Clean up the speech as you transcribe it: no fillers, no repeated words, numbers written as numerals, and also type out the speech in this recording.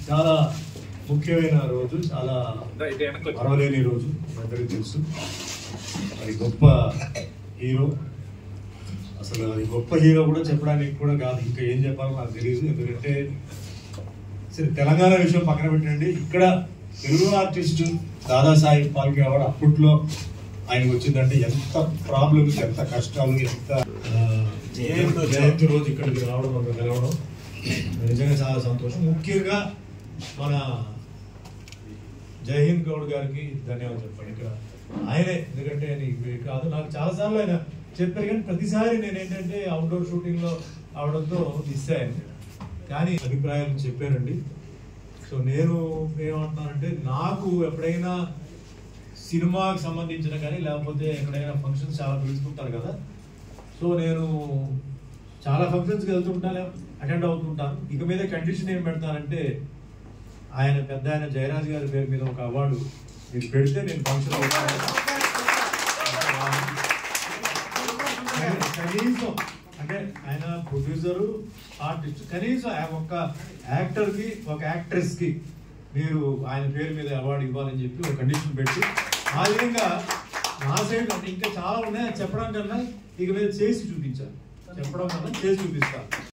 చాలా ముఖ్యమైన రోజు, చాలా మరవలేని రోజు అందరికీ తెలుసు. అది గొప్ప హీరో, అసలు అది గొప్ప హీరో కూడా చెప్పడానికి కూడా కాదు, ఇంకా ఏం చెప్పాలో నాకు తెలియదు. ఎందుకంటే సరే తెలంగాణ విషయం పక్కన పెట్టండి, ఇక్కడ తెలుగు ఆర్టిస్టు దాదాసాహెబ్ ఫాల్కే అవార్డు అప్పట్లో ఆయనకు వచ్చిందంటే ఎంత ప్రాబ్లమ్స్, ఎంత కష్టాలు, ఎంత జయంతి రోజు ఇక్కడికి రావడం, మనం కలవడం నిజంగా చాలా సంతోషం. ముఖ్యంగా మన జైహింద్ గౌడ్ గారికి ధన్యవాదాలు చెప్పండి. ఇక్కడ ఆయనే, ఎందుకంటే కాదు నాకు చాలాసార్లు ఆయన చెప్పారు, కానీ ప్రతిసారి నేను ఏంటంటే అవుట్డోర్ షూటింగ్లో అవడంతో మిస్ అయ్యాను. కానీ అభిప్రాయాలు చెప్పారండి. సో నేను ఏమంటున్నానంటే, నాకు ఎప్పుడైనా సినిమాకి సంబంధించిన కానీ లేకపోతే ఎక్కడైనా ఫంక్షన్స్ చాలా పిలుచుకుంటారు కదా, సో నేను చాలా ఫంక్షన్స్కి వెళ్తుంటాను, అటెండ్ అవుతుంటాను. ఇక మీద కండిషన్ ఏం పెడతానంటే, ఆయన పెద్ద ఆయన జయరాజ్ గారి పేరు మీద ఒక అవార్డు మీరు పెడితే నేను ఫంక్షన్ కనీసం, అంటే ఆయన ప్రొడ్యూసరు, ఆర్టిస్ట్, కనీసం ఒక యాక్టర్కి ఒక యాక్ట్రెస్కి మీరు ఆయన పేరు మీద అవార్డు ఇవ్వాలని చెప్పి ఒక కండిషన్ పెట్టి, ఆ విధంగా నా సైడ్ అంటే ఇంకా చాలా ఉన్నాయి చెప్పడం కన్నా ఇక మీద చేసి చూపించాలి, చెప్పడం కన్నా చేసి చూపిస్తాను.